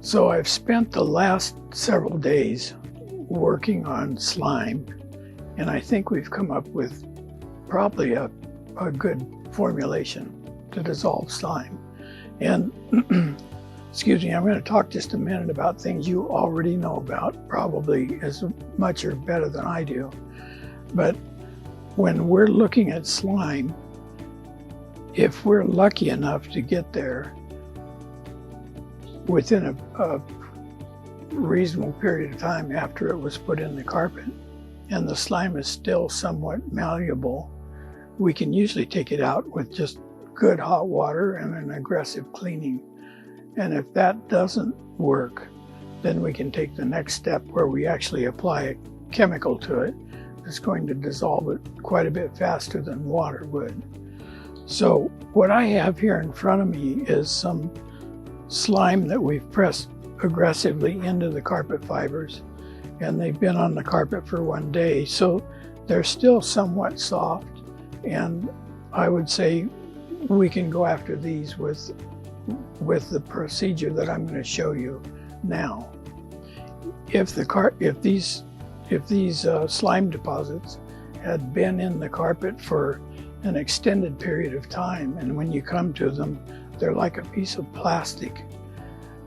So I've spent the last several days working on slime, and I think we've come up with probably a good formulation to dissolve slime. And excuse me, I'm going to talk just a minute about things you already know about, probably as much or better than I do. But when we're looking at slime, if we're lucky enough to get there within a reasonable period of time after it was put in the carpet, and the slime is still somewhat malleable, we can usually take it out with just good hot water and an aggressive cleaning. And if that doesn't work, then we can take the next step where we actually apply a chemical to it that's going to dissolve it quite a bit faster than water would. So what I have here in front of me is some slime that we've pressed aggressively into the carpet fibers, and they've been on the carpet for one day, so they're still somewhat soft, and I would say we can go after these with the procedure that I'm going to show you now. If these slime deposits had been in the carpet for an extended period of time, and when you come to them, they're like a piece of plastic,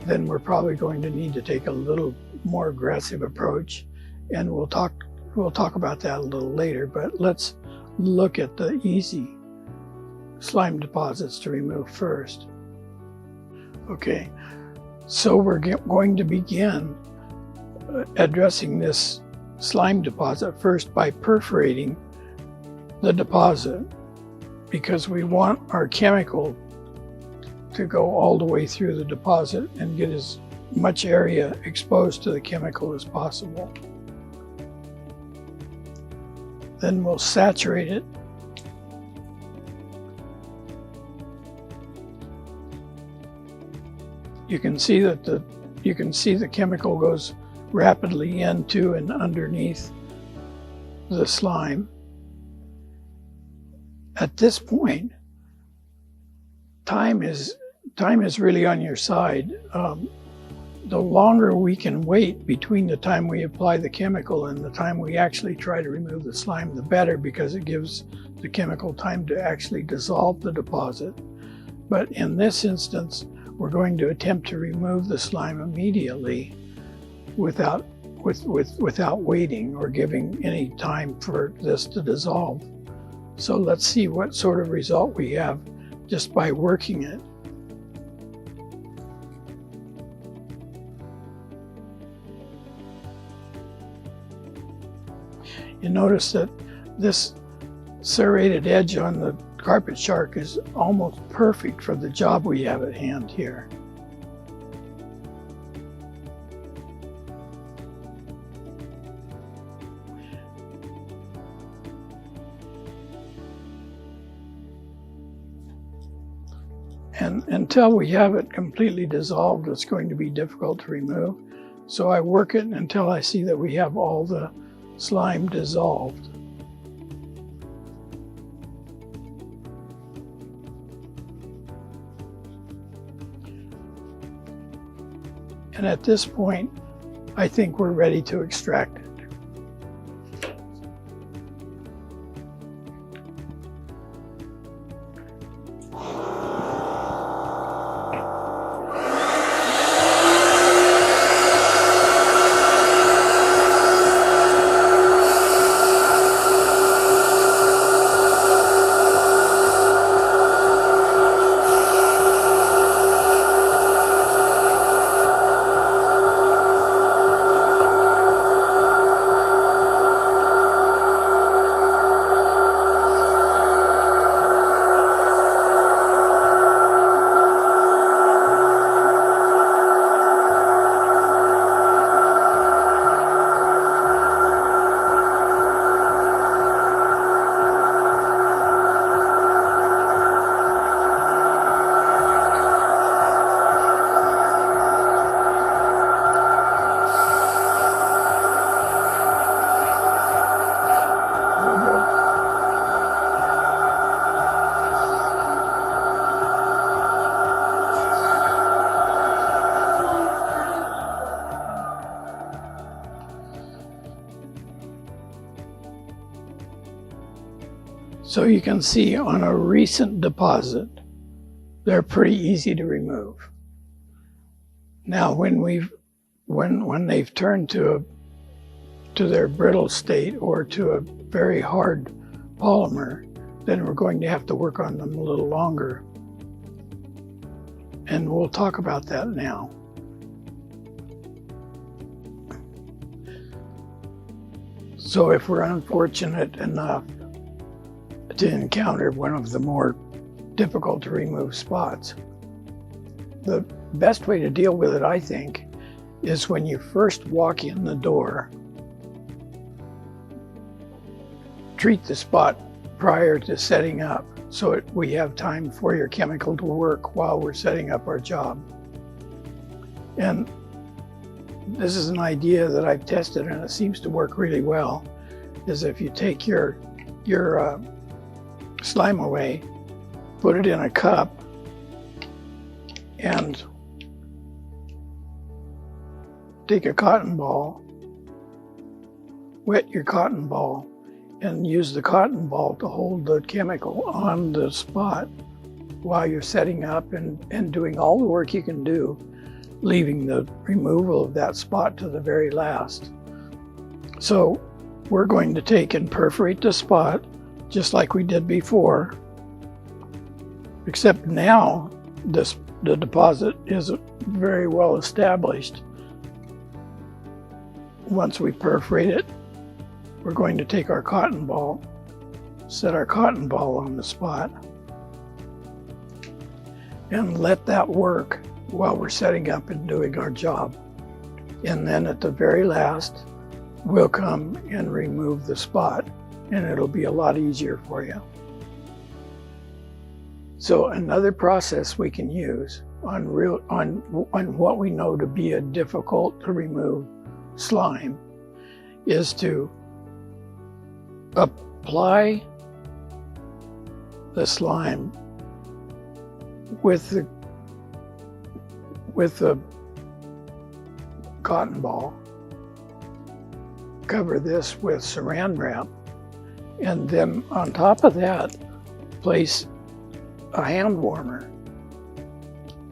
then we're probably going to need to take a little more aggressive approach, and we'll talk about that a little later. But let's look at the easy slime deposits to remove first. Okay, so we're going to begin addressing this slime deposit first by perforating the deposit, because we want our chemical to go all the way through the deposit and get as much area exposed to the chemical as possible. Then we'll saturate it. You can see that the chemical goes rapidly into and underneath the slime. At this point, time is really on your side. The longer we can wait between the time we apply the chemical and the time we actually try to remove the slime, the better, because it gives the chemical time to actually dissolve the deposit. But in this instance, we're going to attempt to remove the slime immediately without waiting or giving any time for this to dissolve. So let's see what sort of result we have just by working it. You notice that this serrated edge on the carpet shark is almost perfect for the job we have at hand here. And until we have it completely dissolved, it's going to be difficult to remove. So I work it until I see that we have all the slime dissolved. And at this point, I think we're ready to extract it. So you can see on a recent deposit, they're pretty easy to remove. Now, when they've turned to their brittle state or to a very hard polymer, then we're going to have to work on them a little longer. And we'll talk about that now. So if we're unfortunate enough to encounter one of the more difficult to remove spots, the best way to deal with it, I think, is when you first walk in the door, treat the spot prior to setting up so we have time for your chemical to work while we're setting up our job. And this is an idea that I've tested and it seems to work really well, is if you take your slime away, put it in a cup, and take a cotton ball, wet your cotton ball, and use the cotton ball to hold the chemical on the spot while you're setting up and doing all the work you can do, leaving the removal of that spot to the very last. So we're going to take and perforate the spot just like we did before, except now the deposit is very well established. Once we perforate it, we're going to take our cotton ball, set our cotton ball on the spot, and let that work while we're setting up and doing our job. And then at the very last, we'll come and remove the spot, and it'll be a lot easier for you. So another process we can use on what we know to be a difficult to remove slime is to apply the slime with the cotton ball, cover this with saran wrap, and then on top of that, place a hand warmer.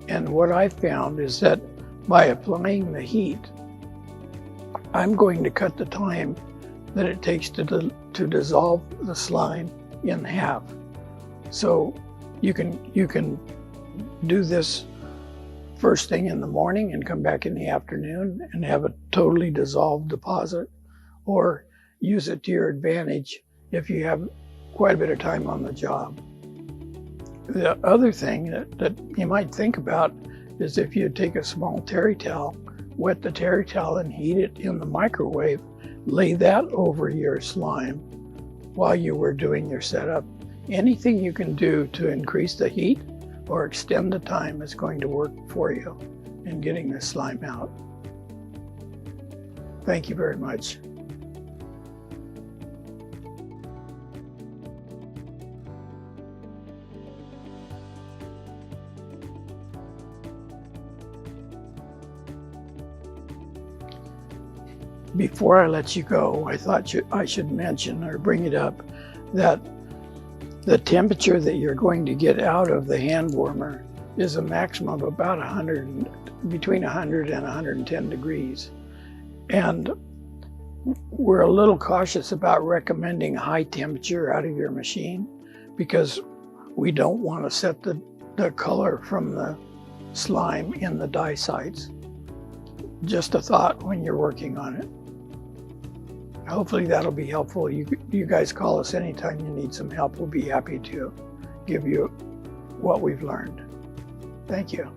And what I found is that by applying the heat, I'm going to cut the time that it takes to dissolve the slime in half. So you can do this first thing in the morning and come back in the afternoon and have a totally dissolved deposit, or use it to your advantage if you have quite a bit of time on the job. The other thing that you might think about is if you take a small terry towel, wet the terry towel and heat it in the microwave, lay that over your slime while you were doing your setup. Anything you can do to increase the heat or extend the time is going to work for you in getting the slime out. Thank you very much. Before I let you go, I thought I should mention or bring it up that the temperature that you're going to get out of the hand warmer is a maximum of about between 100 and 110 degrees. And we're a little cautious about recommending high temperature out of your machine because we don't want to set the color from the slime in the die sites. Just a thought when you're working on it. Hopefully that'll be helpful. You guys call us anytime you need some help. We'll be happy to give you what we've learned. Thank you.